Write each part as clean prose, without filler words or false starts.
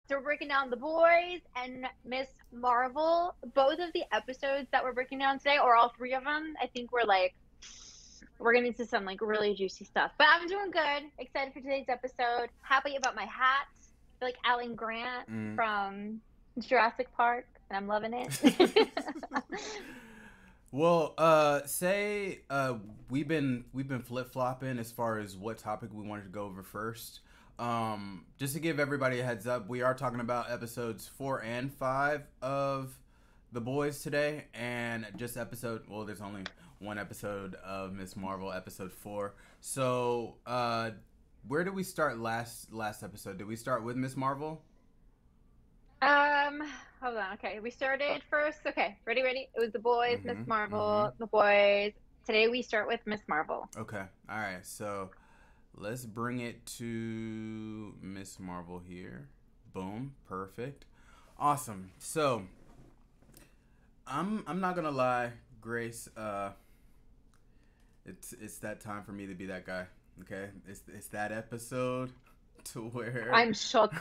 So we're breaking down The Boys and Miss Marvel. Both of the episodes that we're breaking down today, or all three of them, I think we're getting into some like really juicy stuff. But I'm doing good. Excited for today's episode. Happy about my hat. I feel like Alan Grant Mm. from Jurassic Park, and I'm loving it. Well, say we've been flip flopping as far as what topic we wanted to go over first. Just to give everybody a heads up, we are talking about episodes 4 and 5 of The Boys today, and just episode. Well, there's only one episode of Miss Marvel, episode 4. So, where did we start last episode? Did we start with Miss Marvel? Um, hold on. Okay, we started first. Okay, ready? It was The Boys, Miss Mm-hmm. Mm-hmm. Marvel, The Boys. Today we start with Miss Marvel. Okay. All right. So let's bring it to Miss Marvel here. Boom. Perfect. Awesome. So I'm not gonna lie, Grace. It's that time for me to be that guy. Okay. It's that episode to where I'm shook.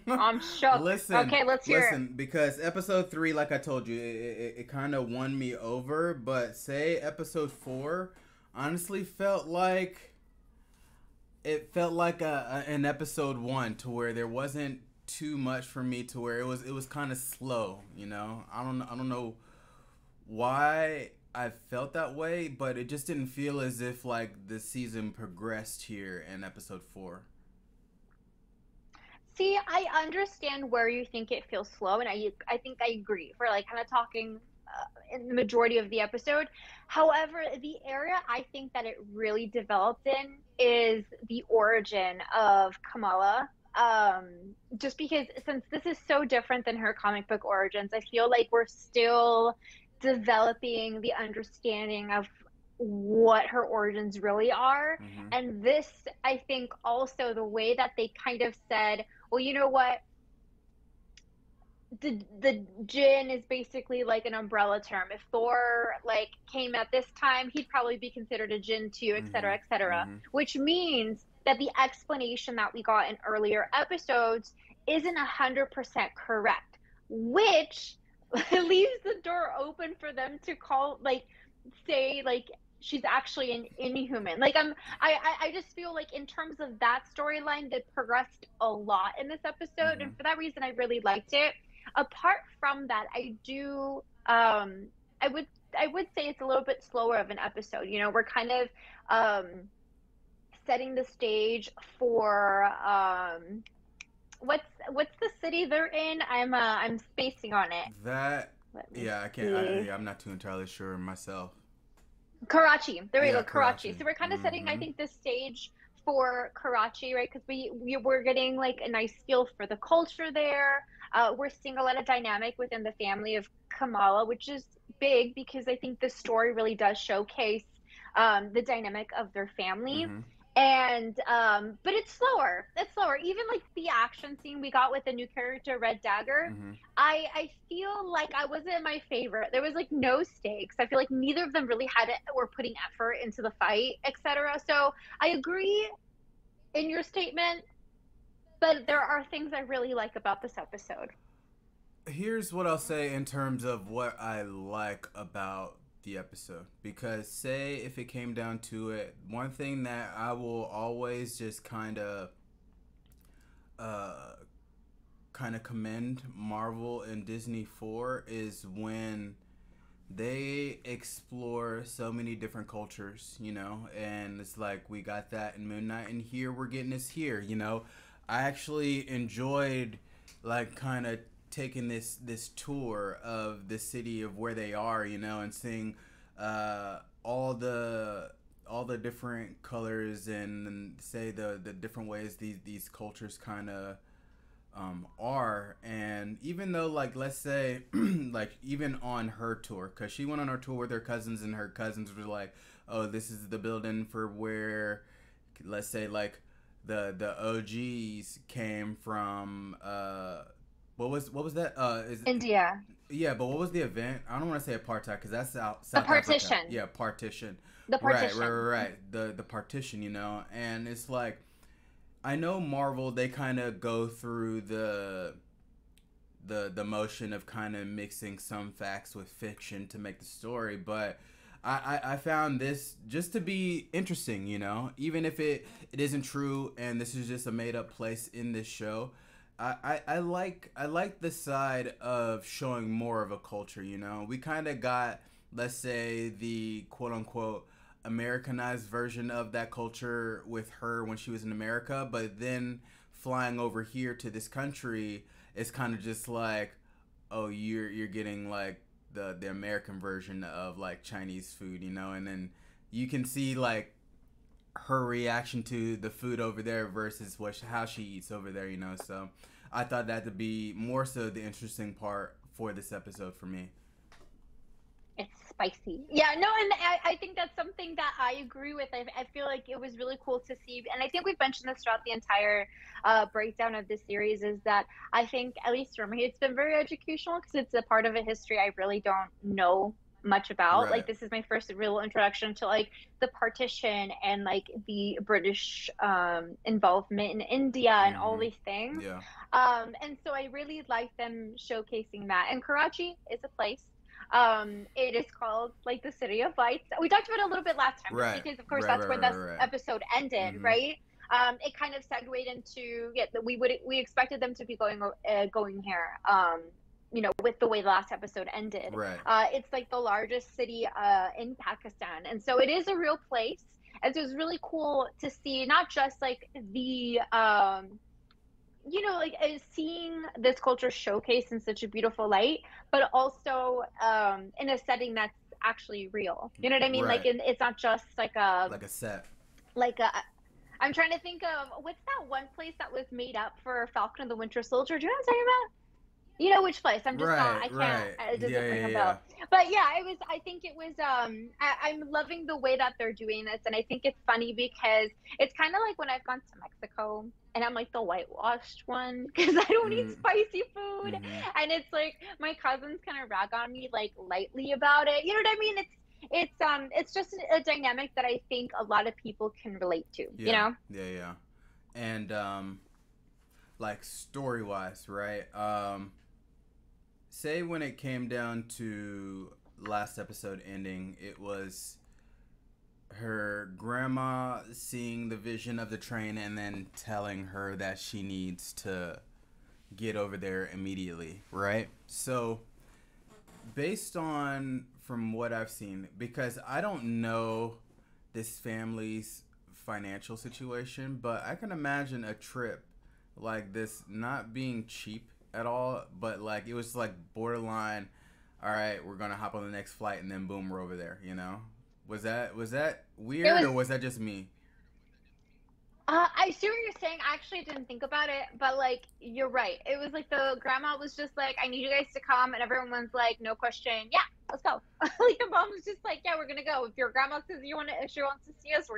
I'm shook. listen, Okay, let's hear it. listen, because episode 3, like I told you, it kind of won me over. But say episode 4, honestly felt like an episode 1, to where there wasn't too much for me, to where it was kind of slow. I don't know why I felt that way, but it just didn't feel as if like the season progressed here in episode 4. See, I understand where you think it feels slow, and I think I agree for like kind of talking in the majority of the episode. However, the area I think that it really developed in is the origin of Kamala. Just because since this is so different than her comic book origins, I feel like we're still developing the understanding of what her origins really are. Mm-hmm. And this, I think, also the way that they kind of said, well, you know what? The Jin is basically like an umbrella term. If Thor like came at this time, he'd probably be considered a Jin too, et cetera, Mm-hmm. et cetera. Mm-hmm. Which means that the explanation that we got in earlier episodes isn't 100% correct, which leaves the door open for them to call like say like she's actually an inhuman. Like I just feel like in terms of that storyline that progressed a lot in this episode, Mm-hmm. and for that reason I really liked it. Apart from that, I do I would I would say it's a little bit slower of an episode. We're kind of um setting the stage for what's the city they're in? I'm spacing on it. That, Let me yeah, I can't. see. Yeah, I'm not too entirely sure myself. Karachi. There we Yeah, go, Karachi. Karachi. So we're kind of setting, I Mm-hmm. think, the stage for Karachi, right? Because we're getting like a nice feel for the culture there. We're seeing a lot of dynamic within the family of Kamala, which is big because I think the story really does showcase the dynamic of their family. Mm-hmm. And but it's slower. It's slower. Even like the action scene we got with the new character, Red Dagger, Mm-hmm. I feel like I wasn't my favorite. There was like no stakes. I feel like neither of them really had it were putting effort into the fight, etc. So I agree in your statement, but there are things I really like about this episode. Here's what I'll say in terms of what I like about the episode. Because, say, if it came down to it, one thing that I will always just uh, kind of commend Marvel and Disney for is when they explore so many different cultures, and it's like we got that in Moon Knight, and here we're getting this here. I actually enjoyed like kind of taking this tour of the city of where they are, and seeing uh, all the all the different colors, and say the different ways these cultures kind of are. And even though, like, let's say like even on her tour, because she went on her tour with her cousins, and her cousins were like, oh, this is the building for where, let's say, like the OGs came from. What was that? Is India, Yeah, but what was the event? I don't want to say apartheid, because that's the South Africa. partition, Yeah, partition. the Right, right, partition. right, right. The partition, and it's like, I know Marvel, they kind of go through the motion of kind of mixing some facts with fiction to make the story. But I found this just to be interesting, you know, even if it isn't true and this is just a made up place in this show. I like the side of showing more of a culture, you know. We kind of got, let's say, the quote unquote Americanized version of that culture with her when she was in America, but then flying over here to this country, it's kind of just like, oh, you're getting like the American version of like Chinese food, you know, and then you can see like her reaction to the food over there versus how she eats over there, you know. So I thought that to be more so the interesting part for this episode for me. It's spicy. Yeah, no, and I think that's something that I agree with. I feel like it was really cool to see, and I think we've mentioned this throughout the entire breakdown of this series, is that I think, at least for me, it's been very educational because it's a part of a history I really don't know much about. Like, Right. this is my first real introduction to like the partition and like the British involvement in India and all Mm-hmm. these things. Yeah. And so I really like them showcasing that. And Karachi is a place. It is called like the City of Lights. We talked about it a little bit last time, just Right. because, of course, Right. that's Right. where Right. this Right. episode ended, Mm-hmm. right? It kind of segued into, yeah, that we expected them to be going here. You know, with the way the last episode ended. Right. It's like the largest city in Pakistan, and so it is a real place. And so it was really cool to see not just like the you know, like seeing this culture showcased in such a beautiful light, but also in a setting that's actually real. You know what I mean? Like, Right. it's not just Like a set. like a. I'm trying to think of what's that one place that was made up for Falcon and the Winter Soldier. Do you know what I'm talking about? You know which place. I'm just not, Right. I can't, Right. it Yeah. doesn't ring Yeah. a Yeah. bell. But yeah, I think it was, I'm loving the way that they're doing this. And I think it's funny because it's kind of like when I've gone to Mexico and I'm like the whitewashed one because I don't eat Mm-hmm. spicy food. Mm-hmm. And it's like my cousins kind of rag on me like lightly about it. You know what I mean? It's just a dynamic that I think a lot of people can relate to, you Yeah. know? Yeah. Yeah. And like story wise, right? Say when it came down to last episode ending, it was her grandma seeing the vision of the train and then telling her that she needs to get over there immediately, right? So, based on from what I've seen, because I don't know this family's financial situation, but I can imagine a trip like this not being cheap at all, but like it was like borderline. All right, we're gonna hop on the next flight and then boom, we're over there. You know, was that It weird was or was that just me? I see what you're saying. I actually didn't think about it, but like you're right. It was like the grandma was just like, "I need you guys to come," and everyone's like, "No question, yeah, let's go." Like the mom was just like, "Yeah, we're gonna go. If your grandma says if she wants to see us,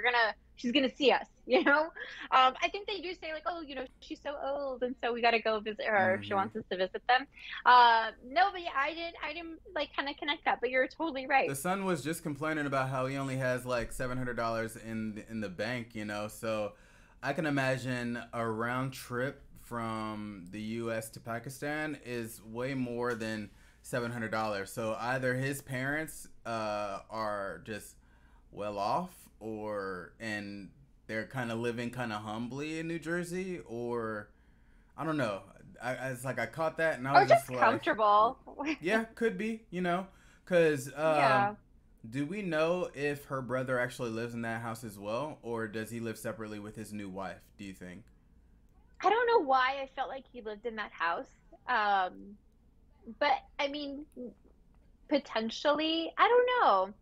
she's gonna see us." You know. I think they do say like, "Oh, you know, she's so old, and so we gotta go visit her if she Mm-hmm. wants us to visit them." No, but yeah, I didn't like kind of connect that, but you're totally right. The son was just complaining about how he only has like $700 in the bank, you know. So I can imagine a round trip from the U.S. to Pakistan is way more than $700. So either his parents are just well off, or and they're kind of living kind of humbly in New Jersey, or I don't know. It's like I caught that and I Or was just just like, comfortable. yeah, could be, you know, because Yeah. do we know if her brother actually lives in that house as well, or does he live separately with his new wife? Do you think? I don't know why I felt like he lived in that house. Um, but I mean, potentially, I don't know.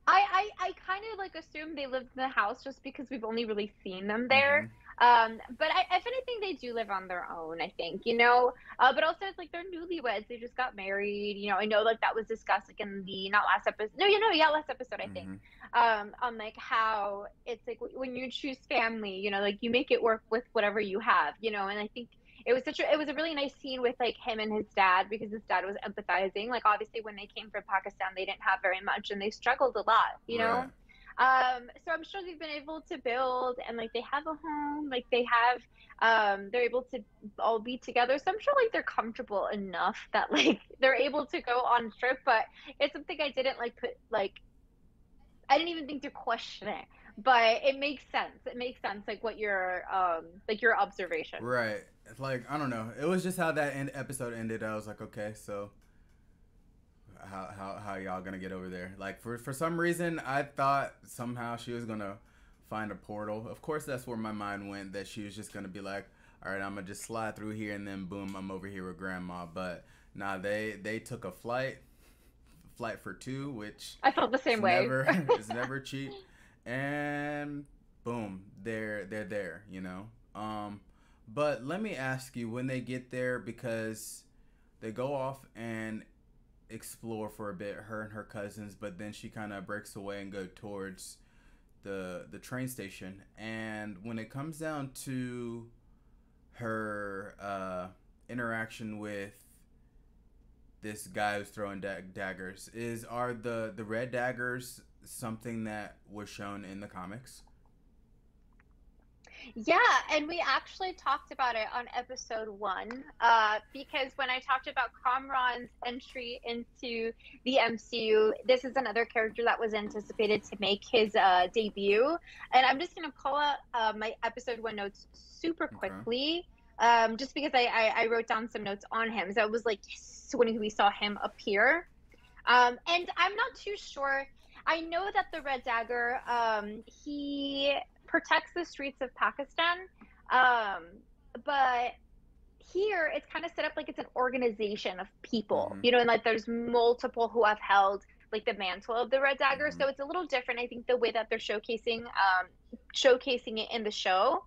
I kind of like assume they lived in the house just because we've only really seen them Mm-hmm. there. But if anything, they do live on their own, I think, you know. But also, it's like they're newlyweds; they just got married. You know, I know like that was discussed like in the not last episode. No, you know, yeah, last episode, I think. Mm-hmm. On like how it's like when you choose family, you know, like you make it work with whatever you have, you know. And I think it was a really nice scene with like him and his dad because his dad was empathizing. Like obviously when they came from Pakistan, they didn't have very much and they struggled a lot, you Right. know. So I'm sure they've been able to build and like they have a home, like they have they're able to all be together. So I'm sure like they're comfortable enough that like they're able to go on a trip, but it's something I didn't like put like I didn't even think to question it. But it makes sense. It makes sense like your observation. Right. It's like I don't know. It was just how that episode ended. I was like, okay, so how y'all gonna get over there? Like for some reason, I thought somehow she was gonna find a portal. Of course, that's where my mind went. That she was just gonna be like, all right, I'm gonna just slide through here, and then boom, I'm over here with grandma. But nah, they took a flight for two, which I felt the is same way. never is never cheap, and boom, they're there. You know. But let me ask you, when they get there, because they go off and explore for a bit, her and her cousins, but then she kind of breaks away and go towards the train station. And when it comes down to her interaction with this guy who's throwing daggers, are the red daggers something that was shown in the comics? Yeah, and we actually talked about it on episode one, because when I talked about Kamran's entry into the MCU, this is another character that was anticipated to make his debut. And I'm just going to pull up my episode one notes super Okay. quickly, just because I wrote down some notes on him. So it was like, yes, when we saw him appear. And I'm not too sure. I know that the Red Dagger, he protects the streets of Pakistan, um, but here it's kind of set up like it's an organization of people, Mm-hmm. you know, and like there's multiple who have held like the mantle of the Red Dagger, Mm-hmm. so it's a little different. I think the way that they're showcasing it in the show.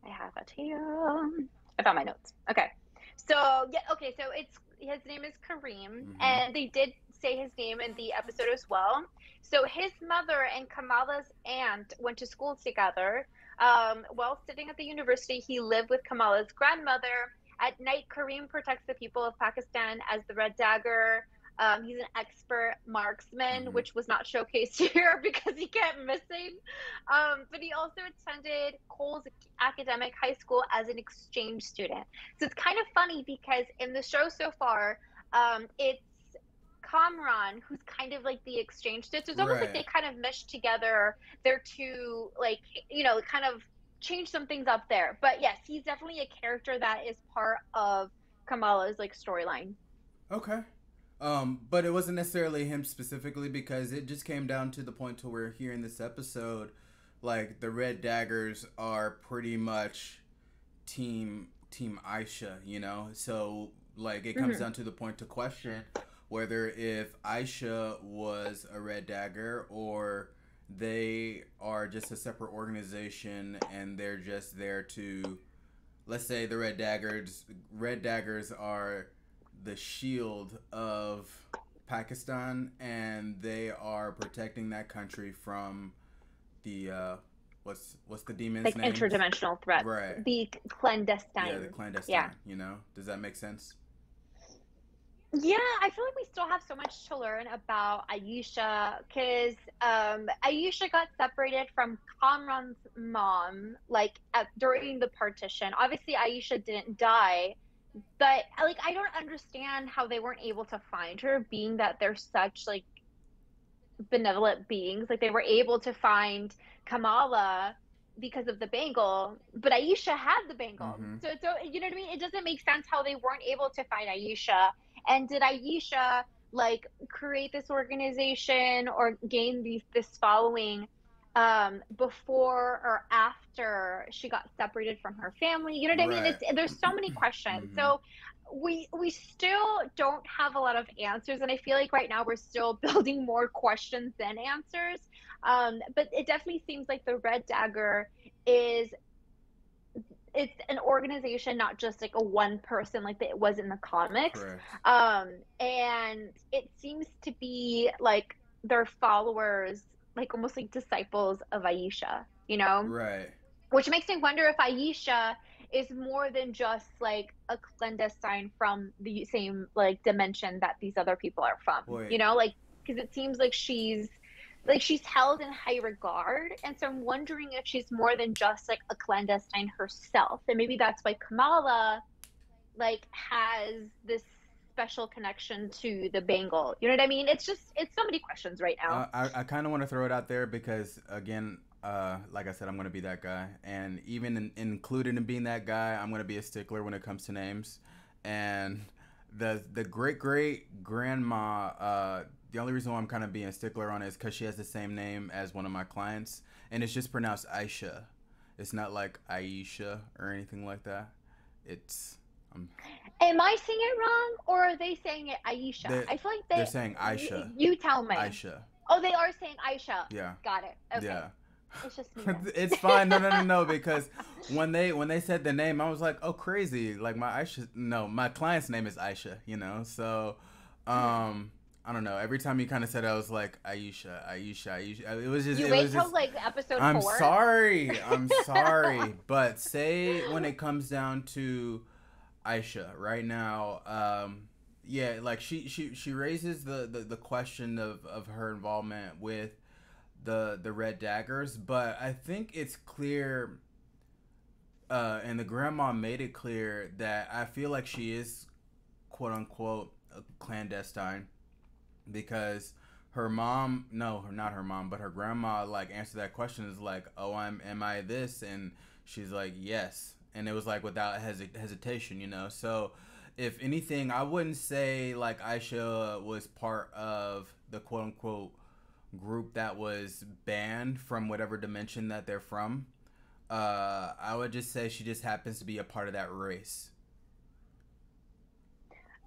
I have it here. I found my notes. Okay. So yeah, okay, so it's his name is Kareem, Mm-hmm. and they did say his name in the episode as well. So his mother and Kamala's aunt went to school together. While sitting at the university, he lived with Kamala's grandmother. At night, Kareem protects the people of Pakistan as the Red Dagger. He's an expert marksman, Mm-hmm. which was not showcased here because he kept missing. But he also attended Cole's academic high school as an exchange student. So it's kind of funny because in the show so far, it's Kamran who's kind of like the exchange student. So it's almost like Right. they kind of meshed together their two, like, you know, kind of change some things up there. But yes, he's definitely a character that is part of Kamala's like storyline. Okay. But it wasn't necessarily him specifically, because it just came down to the point to where here in this episode, like the Red Daggers are pretty much team Aisha, you know? So like it comes Mm-hmm. down to the point to question whether if Aisha was a Red Dagger, or they are just a separate organization and they're just there to, let's say the Red Daggers are the shield of Pakistan, and they are protecting that country from the what's the demon's Like names? interdimensional threats, Right. the Yeah, the clandestines. Yeah. clandestine. Does that make sense? Yeah, I feel like we still have so much to learn about Aisha because Aisha got separated from Kamran's mom like during the partition. Obviously, Aisha didn't die, but like I don't understand how they weren't able to find her, being that they're such like benevolent beings. Like they were able to find Kamala because of the bangle, but Aisha had the bangle. Mm-hmm. So you know what I mean? It doesn't make sense how they weren't able to find Aisha. And did Aisha like create this organization or gain this following before or after she got separated from her family? You know what I mean? Right. It's there's so many questions. Mm-hmm. So we still don't have a lot of answers, and I feel like right now we're still building more questions than answers. But it definitely seems like the Red Dagger is it's an organization, not just like a one person like it was in the comics. Correct. And it seems to be like their followers, like almost like disciples of Aisha, you know, Right. which makes me wonder if Aisha is more than just like a clandestine from the same like dimension that these other people are from, you Wait. know, like because it seems like she's like she's held in high regard, and so I'm wondering if she's more than just like a clandestine herself, and maybe that's why Kamala like has this special connection to the Bengal. You know what I mean? It's so many questions right now. I kind of want to throw it out there because again, like I said, I'm gonna be that guy, and even included in being that guy, I'm gonna be a stickler when it comes to names. And the great grandma, the only reason why I'm kind of being a stickler on it is because she has the same name as one of my clients, and it's just pronounced Aisha. It's not like Aisha or anything like that. It's um, Am I saying it wrong, or are they saying it Aisha? they I feel like they're saying Aisha, you tell me. Aisha. Oh, they are saying Aisha. Yeah, Got it. Okay. yeah. It's just me then. It's fine. No. Because when they said the name, I was like, oh, crazy. Like my Aisha. No, my client's name is Aisha. You know. So, I don't know. Every time you kind of said it, I was like Aisha. It was just. You It wait was till just. like episode I'm 4. sorry. I'm sorry. But say when it comes down to Aisha right now, yeah, like she raises the question of her involvement with the red daggers, but I think it's clear, and the grandma made it clear that I feel like she is quote unquote a clandestine because her mom, no, not her mom, but her grandma, like answered that question is like, oh, am I this? And she's like, yes, and it was like without hesitation, you know. So if anything, I wouldn't say like Aisha was part of the quote unquote group that was banned from whatever dimension that they're from. I would just say she just happens to be a part of that race.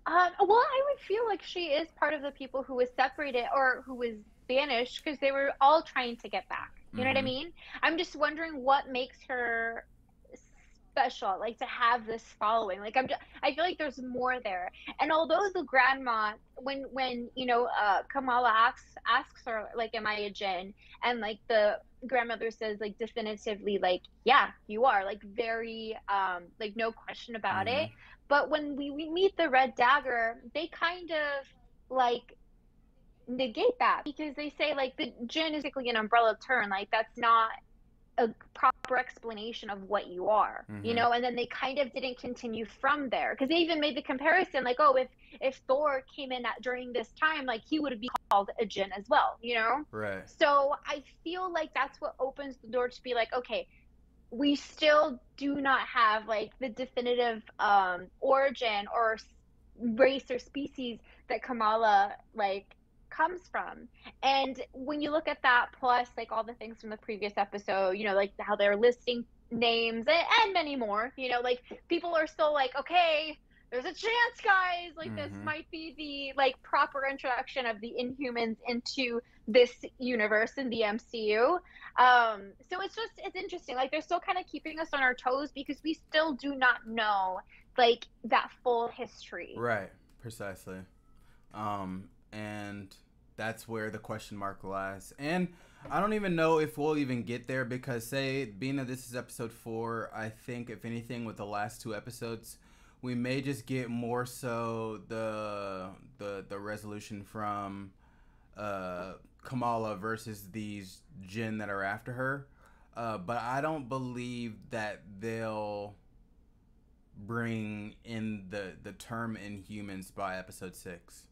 Well, I would feel like she is part of the people who was separated or who was banished because they were all trying to get back. You know what I Mm-hmm. mean? I'm just wondering what makes her special, like to have this following. Like I feel like there's more there. And although the grandma, when Kamala asks her like, "Am I a jinn?" and like the grandmother says like definitively like, "Yeah, you are." Like very like no question about Mm-hmm. it. But when we meet the Red Dagger, they kind of like negate that because they say like the jinn is basically an umbrella term. Like that's not a proper explanation of what you are, Mm-hmm. and then they kind of didn't continue from there because they even made the comparison like, oh, if Thor came in during this time, like he would be called a jinn as well. Right. So I feel like that's what opens the door to be like, okay, we still do not have like the definitive origin or race or species that Kamala like comes from. And when you look at that, plus like all the things from the previous episode, like how they're listing names and many more, like people are still like, okay, there's a chance, guys. Like this Mm-hmm. might be the like proper introduction of the Inhumans into this universe in the MCU. So it's interesting. Like they're still kind of keeping us on our toes because we still do not know like that full history. Right. Precisely. And that's where the question mark lies. And I don't even know if we'll even get there because, say, being that this is episode 4, I think if anything with the last 2 episodes, we may just get more so the resolution from Kamala versus these Jinn that are after her. But I don't believe that they'll bring in the term Inhumans by episode 6.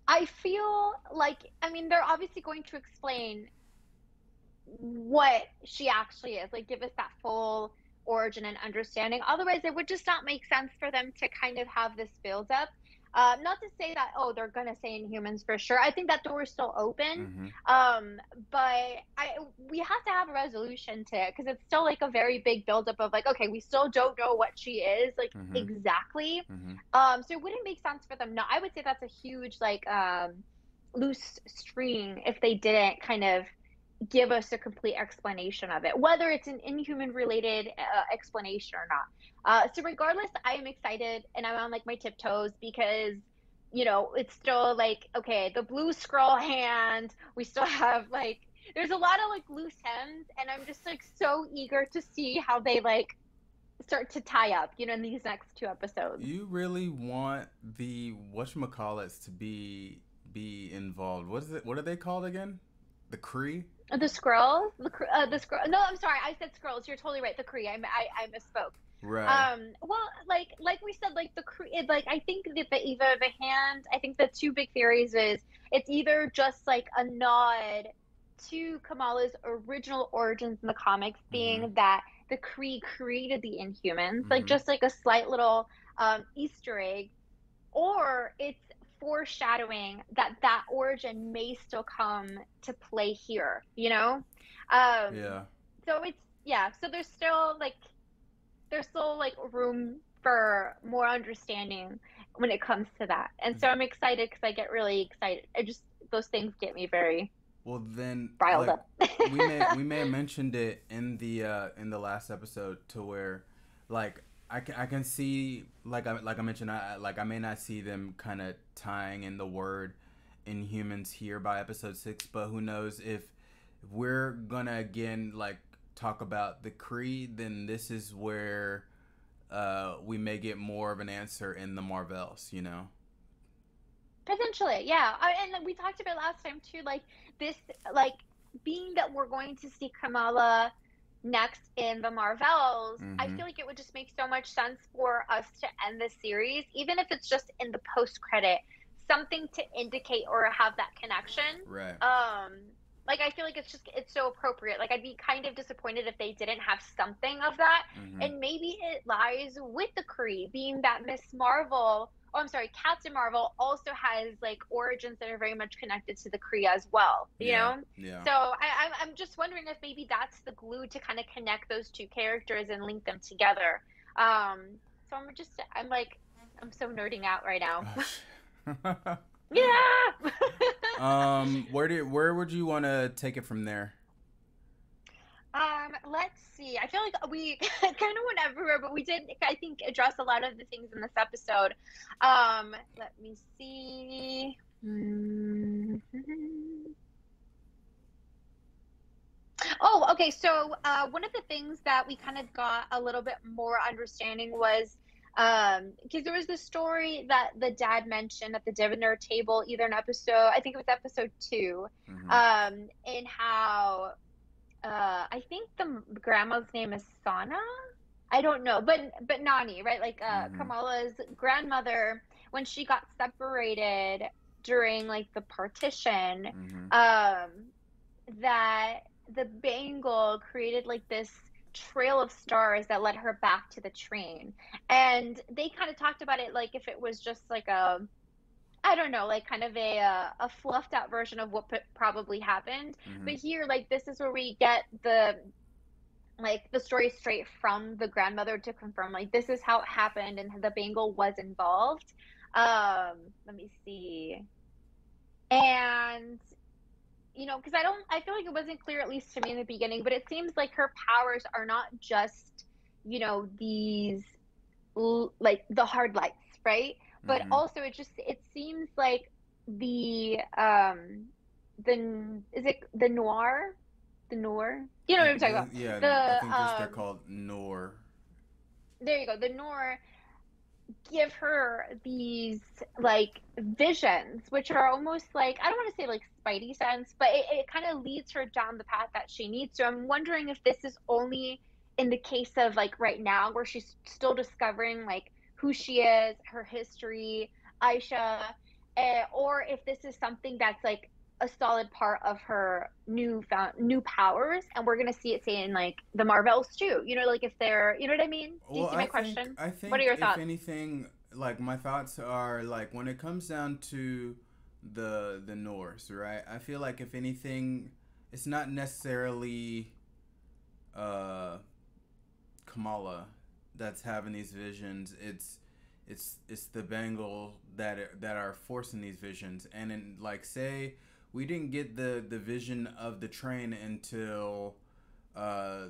I feel like, I mean, they're obviously going to explain what she actually is, like give us that full origin and understanding. Otherwise, it would just not make sense for them to kind of have this build up. Not to say that, oh, they're gonna say Inhumans for sure. I think that door is still open. Mm-hmm. But we have to have a resolution to it because it's still like a very big buildup of like, okay, we still don't know what she is like Mm-hmm. exactly. Mm-hmm. So it wouldn't make sense for them. No, I would say that's a huge like loose string if they didn't kind of give us a complete explanation of it, whether it's an Inhuman related explanation or not. So regardless, I am excited and I'm on like my tiptoes because it's still like, okay, the blue scroll hand, we still have like there's a lot of like loose ends, and I'm just like so eager to see how they like start to tie up, in these next 2 episodes. You really want the whatchamacallits to be be involved. What is it? What are they called again? The Kree? The scrolls, the scroll. No, I'm sorry, I said scrolls. You're totally right. The Kree. I misspoke. Right. Well, like we said, like the Kree. Like I think that either the hand. I think the two big theories is it's either just like a nod to Kamala's original origins in the comics, Mm-hmm. being that the Kree created the Inhumans, like Mm-hmm. just like a slight little Easter egg, or it's foreshadowing that that origin may still come to play here, you know? Um, Yeah. so it's, yeah, so there's still like room for more understanding when it comes to that. And so I'm excited because I get really excited. Those things get me very Well, then, riled like, up. we may have mentioned it in the last episode to where, like, I can see like I mentioned I may not see them kind of tying in the word Inhumans here by episode 6, but who knows if we're gonna again like talk about the Kree, then this is where we may get more of an answer in the Marvels, you know. Potentially, yeah. And we talked about last time too, like this, like being that we're going to see Kamala next in the Marvels, I Mm-hmm. feel like it would just make so much sense for us to end the series, even if it's just in the post credit, something to indicate or have that connection. Right. Um, like I feel like it's so appropriate. Like I'd be kind of disappointed if they didn't have something of that, Mm-hmm. and maybe it lies with the Kree, being that Miss Marvel, oh I'm sorry, Captain Marvel also has like origins that are very much connected to the Kree as well, you Yeah. know? Yeah. So I'm just wondering if maybe that's the glue to kind of connect those two characters and link them together. So I'm like I'm so nerding out right now. Yeah. Where would you want to take it from there? Let's see. I feel like we kind of went everywhere, but we did, I think, address a lot of the things in this episode. Let me see. Oh, okay. So, one of the things that we kind of got a little bit more understanding was, because there was this story that the dad mentioned at the dinner table, either in episode, I think it was episode 2, Mm-hmm. in how I think the grandma's name is Sana. I don't know, but Nani, right? Like Mm-hmm. Kamala's grandmother, when she got separated during like the partition, Mm-hmm. um, that the bangle created like this trail of stars that led her back to the train. And they kind of talked about it like if it was just like a, I don't know, like kind of a fluffed out version of what probably happened. Mm-hmm. But here, like this is where we get the story straight from the grandmother to confirm like this is how it happened and the bangle was involved. Let me see. And because I feel like it wasn't clear, at least to me in the beginning, but it seems like her powers are not just, these like the hard lights, right? But Mm-hmm. also it seems like the is it the noir? The noir? You know what I'm talking about. Yeah, I The think they're called Nor. there you go. The noir give her these like visions, which are almost like, I don't want to say like spidey sense, but it kind of leads her down the path that she needs. So I'm wondering if this is only in the case of like right now where she's still discovering like who she is, her history, Aisha, or if this is something that's like a solid part of her new powers, and we're gonna see it say in like the Marvels too, like if they're, you know what I mean? Do you Well, see my question? I What are think your if thoughts? anything, like my thoughts are like when it comes down to the Norse, right? I feel like if anything, it's not necessarily uh Kamala that's having these visions. It's the Bengal that are forcing these visions. And in like say we didn't get the vision of the train until uh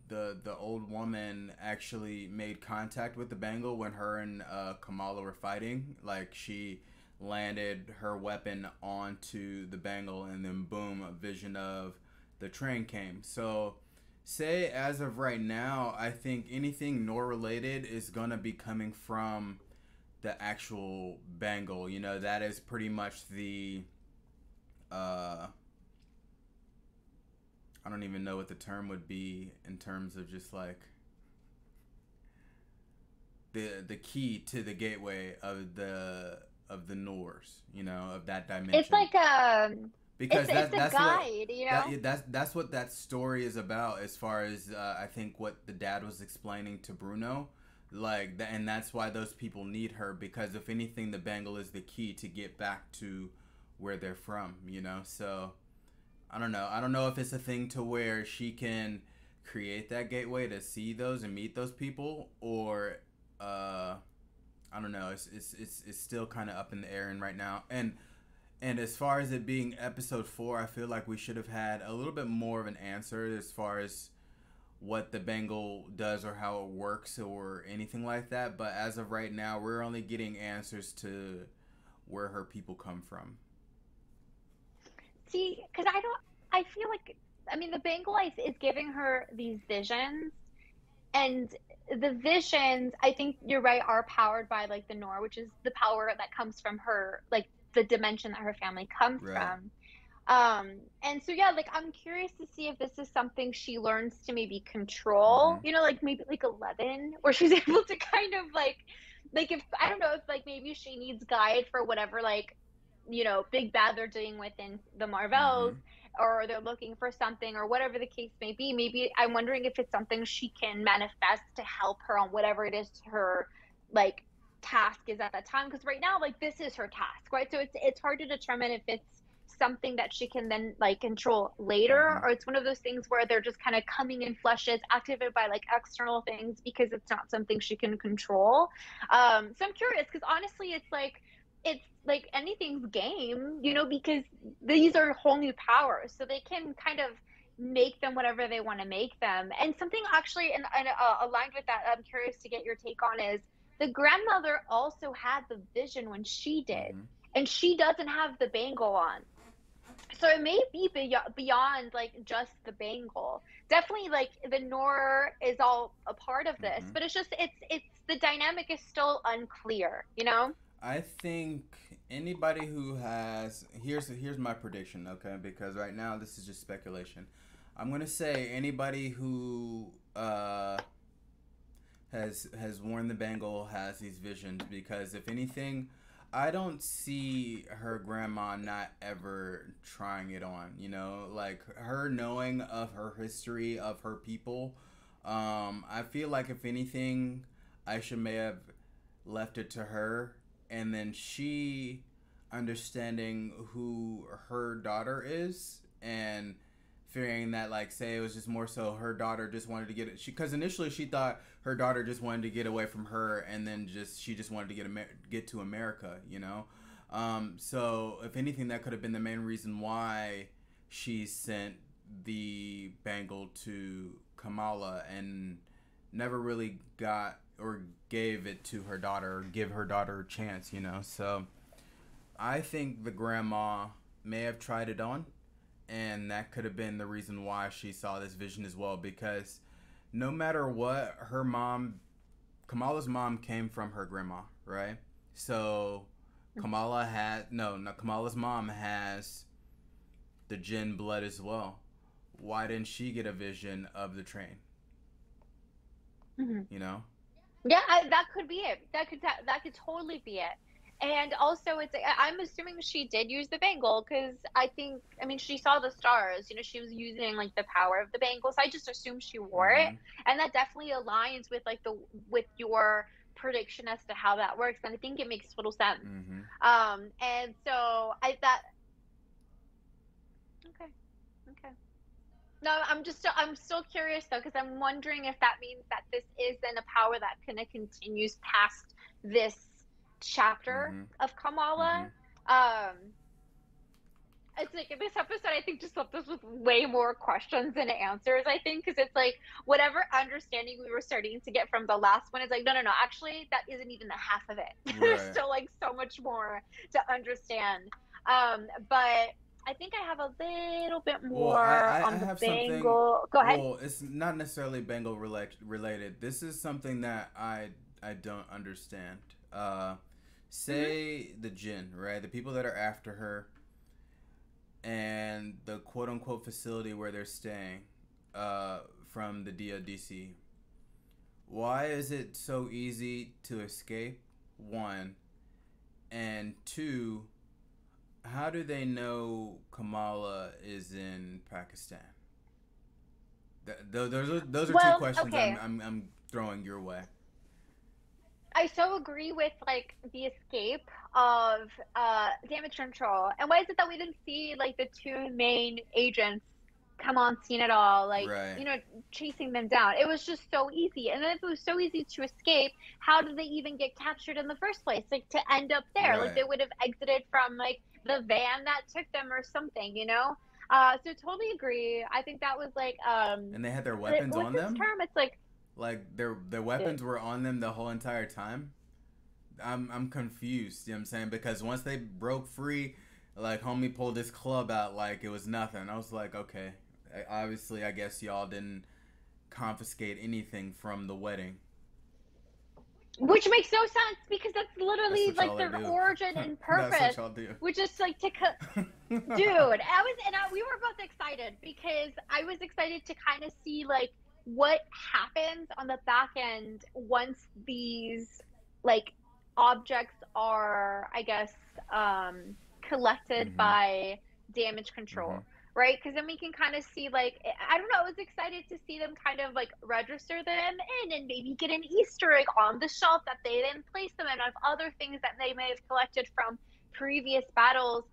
the old woman actually made contact with the Bengal when her and Kamala were fighting. Like she landed her weapon onto the Bengal, and then boom, a vision of the train came. So say as of right now, I think anything Nor related is gonna be coming from the actual bangle. You know, that is pretty much the uh I don't even know what the term would be in terms of just like the key to the gateway of the Norse, you know, of that It's dimension. like Because it's a that's what guide, you know. that's what that story is about. As far as I think what the dad was explaining to Bruno, like that, and that's why those people need her, because if anything, the bangle is the key to get back to where they're from. You know, so I don't know. I don't know if it's a thing to where she can create that gateway to see those and meet those people, or uh, I don't know. It's still kind of up in the air and right now. And as far as it being episode 4, I feel like we should have had a little bit more of an answer as far as what the bangle does or how it works or anything like that. But as of right now, we're only getting answers to where her people come from. See, because I feel like, I mean, the Bengal Life is giving her these visions, and the visions, I think you're right, are powered by like the Nor, which is the power that comes from her, like the dimension that her family comes Right. from. And so yeah, like I'm curious to see if this is something she learns to maybe control, Mm-hmm. you know, like maybe like 11, where she's able to kind of like if I don't know if like maybe she needs guide for whatever like big bad they're doing within the Marvels, Mm-hmm. or they're looking for something or whatever the case may be. Maybe I'm wondering if it's something she can manifest to help her on whatever it is her like task is at that time, because right now like this is her task, right? So it's hard to determine if it's something that she can then like control later, Mm-hmm. or it's one of those things where they're just kind of coming in flushes activated by like external things because it's not something she can control. So I'm curious because honestly it's like anything's game, because these are whole new powers, so they can kind of make them whatever they want to make them. And something actually, and aligned with that, I'm curious to get your take on is the grandmother also had the vision when she did, Mm-hmm. and she doesn't have the bangle on. So it may be beyond like just the bangle. Definitely, like the Nor is all a part of this, Mm-hmm. but it's the dynamic is still unclear, you know? I think anybody who has here's my prediction, okay? Because right now this is just speculation. I'm gonna say anybody who has worn the bangle has these visions, because if anything, I don't see her grandma not ever trying it on. You know, like her knowing of her history of her people. I feel like if anything, Aisha may have left it to her, and then she understanding who her daughter is, and fearing that, like, say it was just more so her daughter just wanted to get it, because initially she thought her daughter just wanted to get away from her, and then she just wanted to get to America, you know. So if anything, that could have been the main reason why she sent the bangle to Kamala and never really got or gave it to her daughter, or give her daughter a chance, you know. So I think the grandma may have tried it on, and that could have been the reason why she saw this vision as well, because no matter what, her mom, Kamala's mom, came from her grandma, right? So Kamala had no Kamala's mom has the Jinn blood as well. Why didn't she get a vision of the train? Mm-hmm. You know? Yeah, that could be it. That could totally be it. And also, I'm assuming she did use the bangle because I mean, she saw the stars. She was using like the power of the bangle. So I just assumed she wore it, Mm-hmm. and that definitely aligns with like the with your prediction as to how that works. And I think it makes total sense. Mm-hmm. And so I that okay, okay. No, I'm still curious though, because I'm wondering if that means that this is then a power that kind of continues past this chapter Mm-hmm. of Kamala. Mm-hmm. Um, it's like this episode, I think, just left us with way more questions than answers. I think because it's like whatever understanding we were starting to get from the last one is like, no, no, no. Actually, that isn't even the half of it. There's Right. still like so much more to understand. But I think I have a little bit Well, more I on the have something. Bengal. Go ahead. Well, it's not necessarily Bengal related. This is something that I don't understand. Hmm. say the Jinn, right? The people that are after her and the quote unquote facility where they're staying uh, from the DODC. Why is it so easy to escape? One. And two, how do they know Kamala is in Pakistan? Those are two Well, questions okay. I'm throwing your way. I so agree with like the escape of damage control. And why is it that we didn't see like the two main agents come on scene at all? Like, Right, chasing them down. It was just so easy. And then if it was so easy to escape, how did they even get captured in the first place? Like to end up there. Like right. they would have exited from like the van that took them or something. So totally agree. I think that was like And they had their weapons what's on this them. term? It's like Like their weapons were on them the whole entire time. I'm confused. You know what I'm saying? Because once they broke free, like homie pulled his club out like it was nothing. I was like, okay, obviously I guess y'all didn't confiscate anything from the wedding. which makes no sense because that's That's literally what like y'all are their do. origin and That's what purpose, y'all do. which is like dude. We were both excited because I was excited to kind of see like what happens on the back end once these like objects are, I guess, collected Mhm. by damage Mhm. control, right? Because then we can kind of see like I don't know. I was excited to see them kind of like register them in and maybe get an Easter egg on the shelf that they then place them in of other things that they may have collected from previous battles,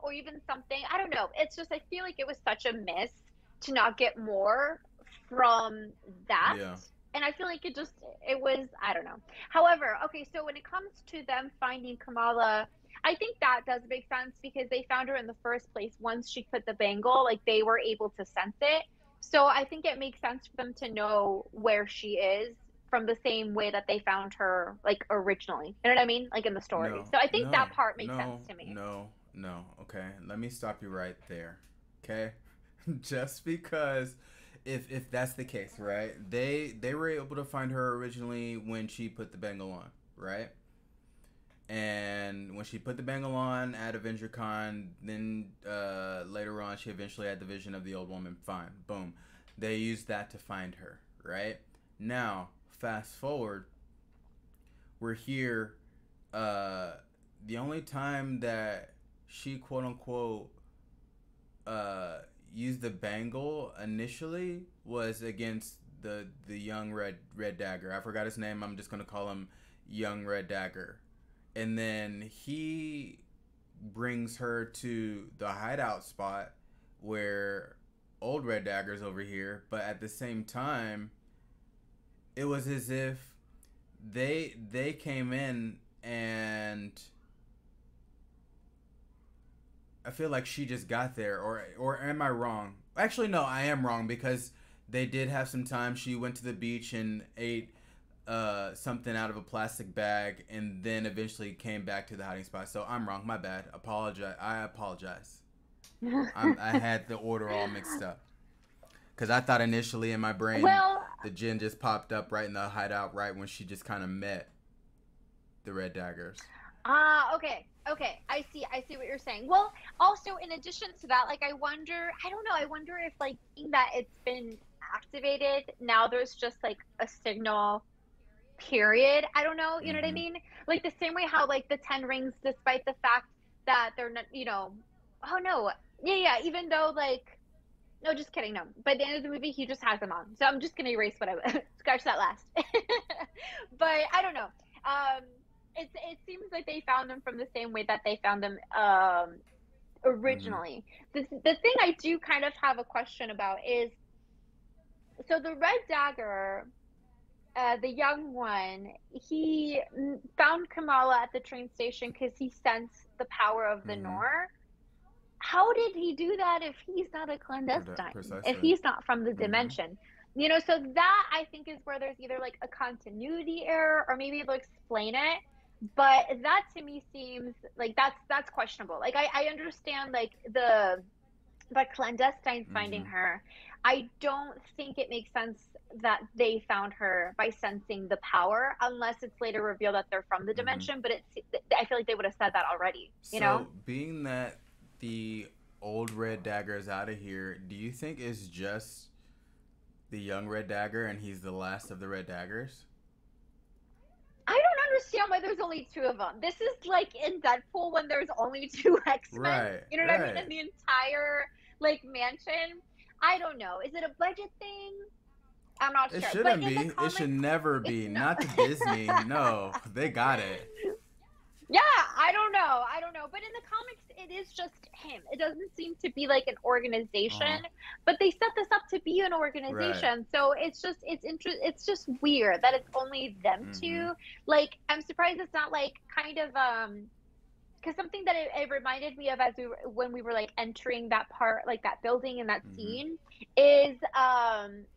or even something. I don't know. It's just I feel like it was such a miss to not get more from that. Yeah. And I feel like it was, I don't know. However, okay, so when it comes to them finding Kamala, I think that does make sense because they found her in the first place. Once she put the bangle, like they were able to sense it. So I think it makes sense for them to know where she is from the same way that they found her like originally. You know what I mean? Like in the story. No. So I think that No. part makes sense No. to me. No. No. Okay. Let me stop you right there. Okay. Just because if that's the case, right? They were able to find her originally when she put the bangle on, right? And when she put the bangle on at Avenger Con, then later on she eventually had the vision of the old woman. Fine, boom. They used that to find her, right? Now, fast forward, we're here. Uh, the only time that she quote unquote uh, used the bangle initially was against the young red dagger. I forgot his name. I'm just gonna call him young red dagger. And then he brings her to the hideout spot where old red dagger's over here. But at the same time, it was as if they came in and I feel like she just got there, or am I wrong? Actually, no, I am wrong because they did have some time. She went to the beach and ate something out of a plastic bag, and then eventually came back to the hiding spot. So I'm wrong. My bad. Apologize. I apologize. I had the order all mixed up because I thought initially in my brain Well, the Jin just popped up right in the hideout right when she just kind of met the Red Daggers. okay. Okay. I see what you're saying. Well, also in addition to that, like I don't know, I wonder if like being that it's been activated, now there's just like a signal period. I don't know, you know what I Mm-hmm. mean? Like the same way how like the 10 rings, despite the fact that they're not, oh no. Yeah, yeah, even though like no, just kidding, no. By the end of the movie, he just has them on. So I'm just gonna erase what I scratch that last. But I don't know. It seems like they found them from the same way that they found them Mm-hmm. originally. The thing I do kind of have a question about is so the Red Dagger, the young one, he found Kamala at the train station because he sensed the power of the Mm-hmm. Nor. How did he do that if he's not a clandestine, if Precisely. he's not from the Mm-hmm. dimension? So that I think is where there's either like a continuity error or maybe they'll explain it. But that to me seems like that's questionable. Like I understand like the clandestines finding Mm-hmm. her. I don't think it makes sense that they found her by sensing the power, unless it's later revealed that they're from the Mm-hmm. dimension. But I feel like they would have said that already, you know? So, being that the old Red Dagger is out of here, do you think it's just the young Red Dagger and he's the last of the Red Daggers? I don't understand why there's only two of them. This is like in Deadpool when there's only two X-Men. Right, You know what I mean? right. In the entire like mansion. I don't know. Is it a budget thing? I'm not It sure. But shouldn't in the be. It should comics, never it's be. not. Not to Disney. No, they got it. Yeah, I don't know. I don't know. But in the comics, it is just him. It doesn't seem to be like an Uh huh. organization, but they set this up to be an Right. organization. So it's just weird that it's only them Mm-hmm. two. Like I'm surprised it's not like kind of because something that it reminded me of as when we were like entering that part, like that building and that Mm-hmm. scene, is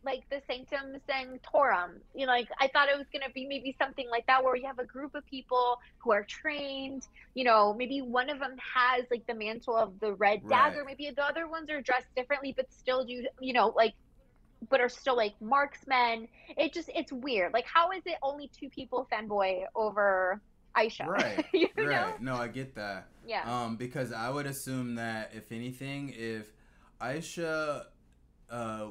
like the Sanctum Sanctorum. You know, like I thought it was gonna be maybe something like that where you have a group of people who are trained. You know, maybe one of them has like the mantle of the Red Right. Dagger. Maybe the other ones are dressed differently, but still do you know like but are still like marksmen. It's weird. Like how is it only two people fanboy over Aisha? Right. You know? Right. No, I get that. Yeah. Because I would assume that if anything, if Aisha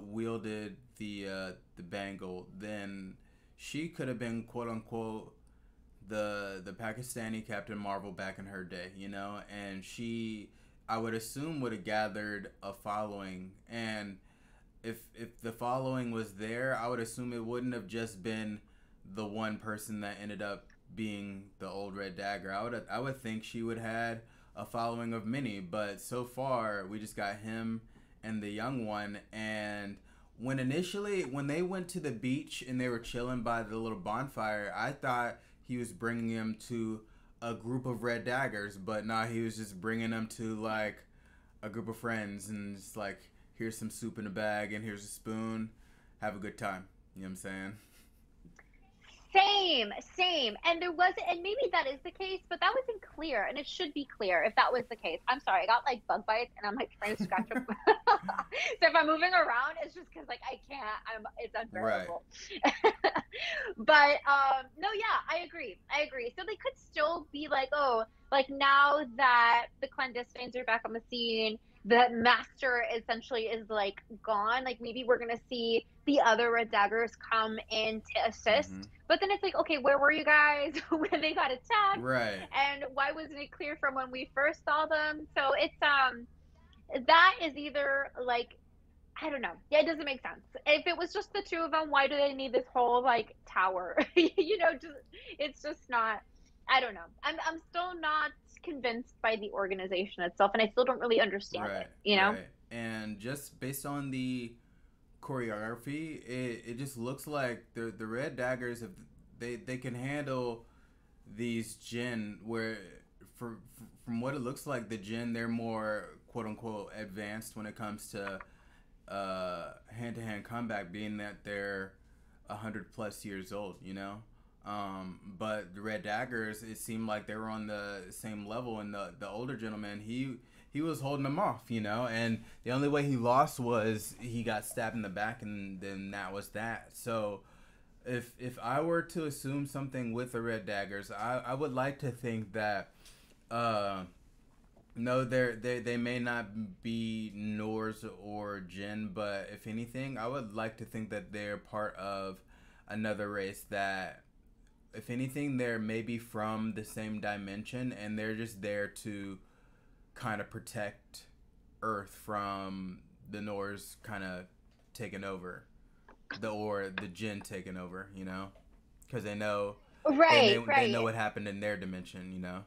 wielded the bangle, then she could have been quote unquote the Pakistani Captain Marvel back in her day, you know, and she I would assume would have gathered a following, and if the following was there, I would assume it wouldn't have just been the one person that ended up being the old Red Dagger. I would think she would had a following of many, but so far we just got him and the young one. And when they went to the beach and they were chilling by the little bonfire, I thought he was bringing them to a group of Red Daggers, but nah, he was just bringing them to like a group of friends and just like, here's some soup in a bag and here's a spoon. Have a good time. You know what I'm saying? Same, same. And there was, and maybe that is the case, but that wasn't clear, and it should be clear if that was the case. I'm sorry, I got like bug bites, and I'm like trying to scratch up. So if I'm moving around, it's just because like I can't. It's Right. unbearable. But no, yeah, I agree. I agree. So they could still be like, oh, like now that the clandestines are back on the scene, the master essentially is like gone. Like maybe we're gonna see the other Red Daggers come in to Mm-hmm. assist. But then it's like, okay, where were you guys when they got attacked? Right. And why wasn't it clear from when we first saw them? So it's that is either like I don't know. Yeah, it doesn't make sense. If it was just the two of them, why do they need this whole like tower? You know, just it's just not. I don't know. I'm still not convinced by the organization itself, and I still don't really understand it. Right. You know? Right. And just based on the choreography, it just looks like the Red Daggers have they can handle these Jin where for, from what it looks like the Jin they're more quote unquote advanced when it comes to hand to hand combat, being that they're 100 plus years old, you know. But the Red Daggers, it seemed like they were on the same level, and the older gentleman, he was holding them off, you know. And the only way he lost was he got stabbed in the back, and then that was that. So if I were to assume something with the Red Daggers, I would like to think that uh, no, they may not be Norse or Jin, but if anything, I would like to think that they're part of another race that, if anything, they're maybe from the same dimension and they're just there to kind of protect Earth from the Norse kind of taking over, the Jin taking over, you know, because Right, they know right. what happened in their dimension, you know.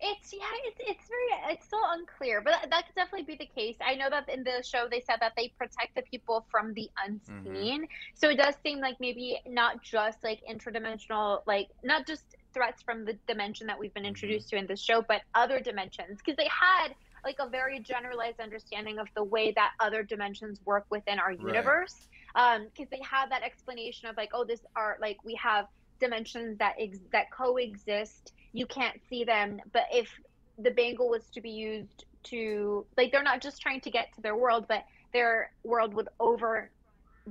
It's yeah, it's very it's still unclear, but that could definitely be the case. I know that in the show they said that they protect the people from the Mm-hmm. unseen. So it does seem like maybe not just like interdimensional, like not just threats from the dimension that we've been Mm-hmm. introduced to in the show, but other dimensions. Because they had like a very generalized understanding of the way that other dimensions work within our Right. universe. Because they had that explanation of like, oh, this are like we have dimensions that coexist, you can't see them, but if the bangle was to be used to like they're not just trying to get to their world, but their world would overlap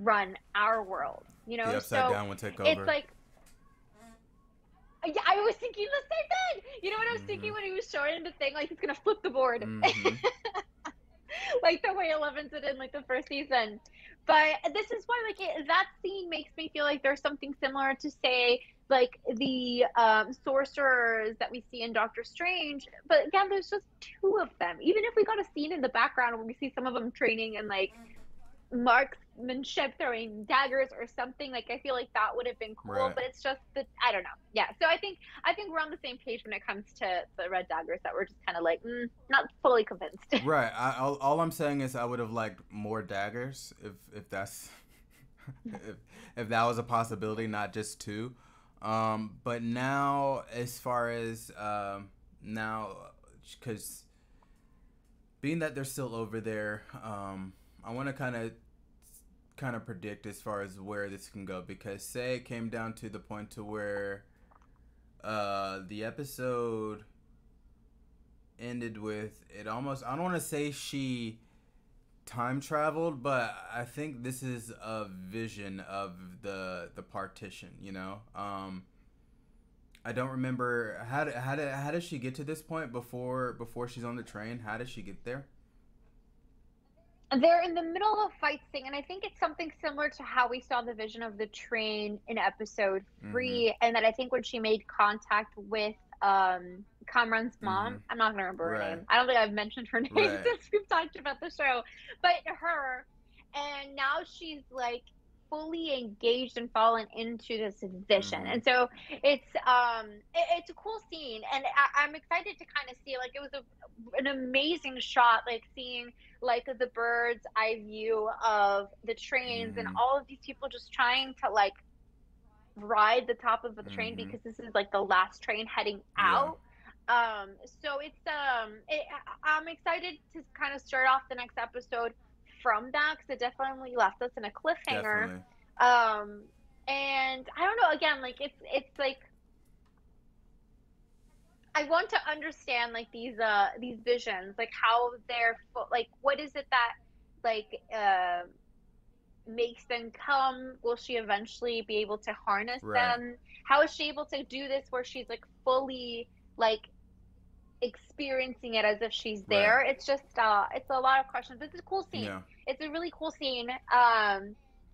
run our world, you The know? upside So down would take it's over. like, yeah, I was thinking the same thing. You know what I was thinking Mhm. when he was showing the thing, like he's gonna flip the board, Mhm. like the way Eleven did in like the first season. But this is why, like, that scene makes me feel like there's something similar to say like the sorcerers that we see in Doctor Strange. But again, there's just two of them. Even if we got a scene in the background where we see some of them training and like marksmanship, throwing daggers or something, like I feel like that would have been cool. Right. But it's just that I don't know. Yeah, so I think we're on the same page when it comes to the red daggers, that we're just kind of like not fully convinced. Right. All I'm saying is I would have liked more daggers if that's if, if that was a possibility, not just two. But now, as far as now, because being that they're still over there, I want to kind of predict as far as where this can go, because say it came down to the point to where the episode ended with it almost, I don't want to say she time traveled, but I think this is a vision of the partition, you know. I don't remember how does she get to this point before she's on the train. How does she get there? They're in the middle of a fight scene, and I think it's something similar to how we saw the vision of the train in episode Mm-hmm. 3, and that I think when she made contact with Kamran's Mm-hmm. mom, I'm not gonna remember her Right. name. I don't think I've mentioned her name Right. since we've talked about the show, but her, and now she's like fully engaged and fallen into this vision. Mm-hmm. And so it's a cool scene, and I'm excited to kind of see, like, it was an amazing shot, like seeing like the bird's eye view of the trains and Mm-hmm. all of these people just trying to like ride the top of the train Mm-hmm. because this is like the last train heading Yeah. out. So I'm excited to kind of start off the next episode from that, because it definitely left us in a cliffhanger. Definitely. um and I don't know, again, like it's like I want to understand like these visions, like how they're like what is it that like makes them come? Will she eventually be able to harness Right. them? How is she able to do this where she's like fully like experiencing it as if she's Right. there? It's just it's a lot of questions. It's a cool scene. Yeah. It's a really cool scene.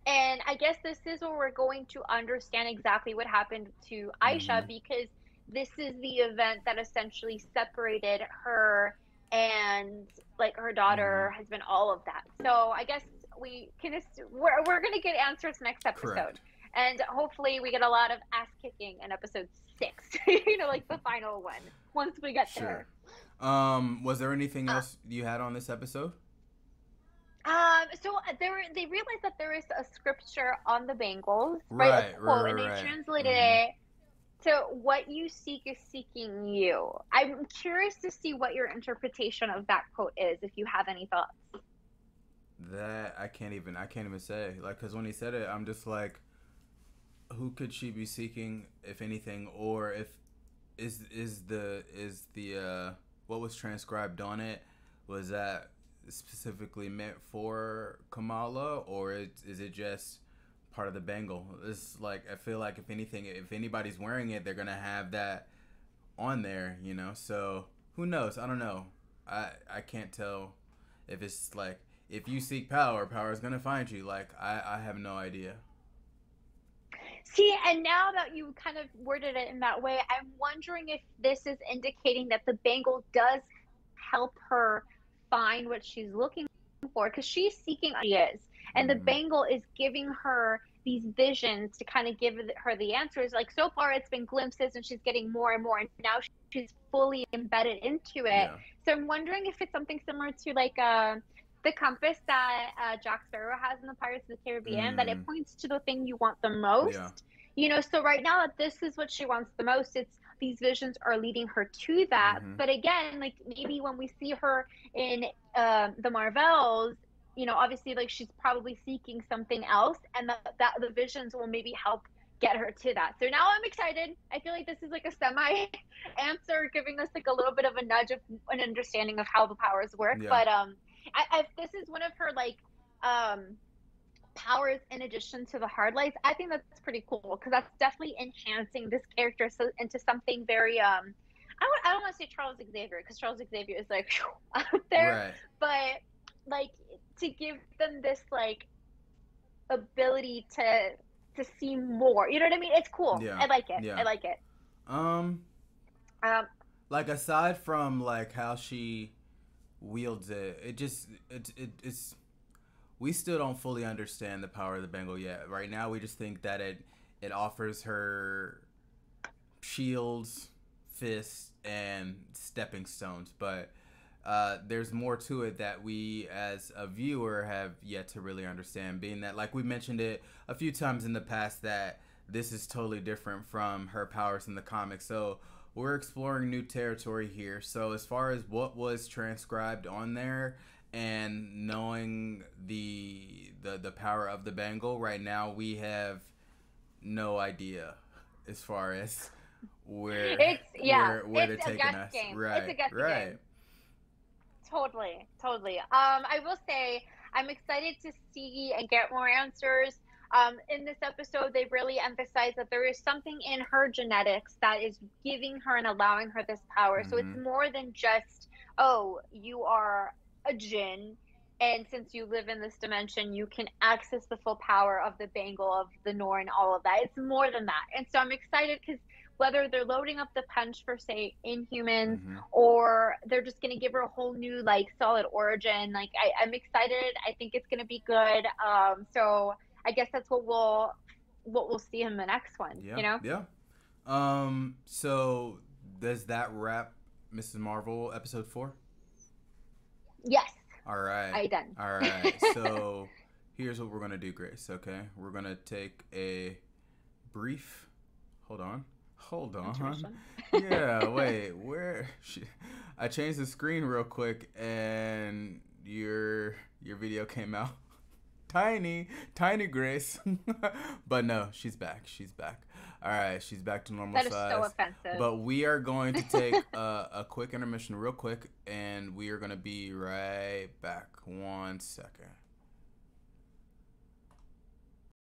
And I guess this is where we're going to understand exactly what happened to Mm-hmm. Aisha, because this is the event that essentially separated her and like her Mm-hmm. daughter, has been all of that. So I guess we're going to get answers next episode. Correct. And hopefully we get a lot of ass kicking in episode 6, you know, like the final one, once we get Sure. there. Was there anything Uh, else you had on this episode? so they realized that there is a scripture on the bangles, right? A Right. quote, Right. and they Right. translated Mm-hmm. it to "What you seek is seeking you." I'm curious to see what your interpretation of that quote is, if you have any thoughts. That I can't even say, like, because when he said it, I'm just like, who could she be seeking, if anything, or if is the what was transcribed on it, was that specifically meant for Kamala, or is it just part of the bangle? It's like, I feel like if anything, if anybody's wearing it, they're gonna have that on there, you know. So who knows? I don't know. I can't tell if it's like, if you seek power, power is gonna find you. Like, I have no idea. See, and now that you kind of worded it in that way, I'm wondering if this is indicating that the bangle does help her find what she's looking for, because she's seeking ideas, and the Mm-hmm. bangle is giving her these visions to kind of give her the answers. Like, so far it's been glimpses, and she's getting more and more, and now she's fully embedded into it. Yeah. So I'm wondering if it's something similar to like the compass that Jack Sparrow has in the Pirates of the Caribbean, that it Mm. points to the thing you want the Yeah. most. You know, so right now that this is what she wants the most, it's these visions are leading her to that. Mm-hmm. But again, like maybe when we see her in the Marvels, you know, obviously like she's probably seeking something else, and that the visions will maybe help get her to that. So now I'm excited. I feel like this is like a semi answer, giving us like a little bit of a nudge of an understanding of how the powers work. Yeah. But if this is one of her like um powers in addition to the hard lights, I think that's pretty cool because that's definitely enhancing this character so into something very I don't want to say Charles Xavier because Charles Xavier is like out there, Right. but like to give them this like ability to see more. You know what I mean? It's cool. Yeah. I like it. Yeah. I like it. Um, Um, like aside from like how she wields it, it's we still don't fully understand the power of the Bengal yet. Right now, we just think that it offers her shields, fists, and stepping stones. But there's more to it that we, as a viewer, have yet to really understand. Being that, like we mentioned it a few times in the past, that this is totally different from her powers in the comics. So we're exploring new territory here. So as far as what was transcribed on there and knowing the power of the Bengal, right now we have no idea as far as it's yeah, where they're it's a taking guess us. game. It's a Right, guessing right. game. Totally, totally. I will say I'm excited to see and get more answers. In this episode, they really emphasize that there is something in her genetics that is giving her and allowing her this power. So it's Mm-hmm. more than just, oh, you are a jinn, and since you live in this dimension, you can access the full power of the Bangle, of the Norn, all of that. It's more than that. And so I'm excited because whether they're loading up the punch for, say, Inhumans, Mm-hmm. or they're just gonna give her a whole new like solid origin. Like I'm excited. I think it's gonna be good. So I guess that's what we'll see in the next one. Yeah, You know? yeah. So does that wrap Mrs. Marvel episode 4? Yes, All right. I done. All right. So here's what we're going to do, Grace, okay? We're going to take a brief. Hold on. Hold on. Intermission. Yeah, wait. I changed the screen real quick and your video came out. Tiny Grace. But no, she's back. She's back. All right, she's back to normal That is so size. offensive. But we are going to take a quick intermission, real quick, and we are going to be right back. 1 second.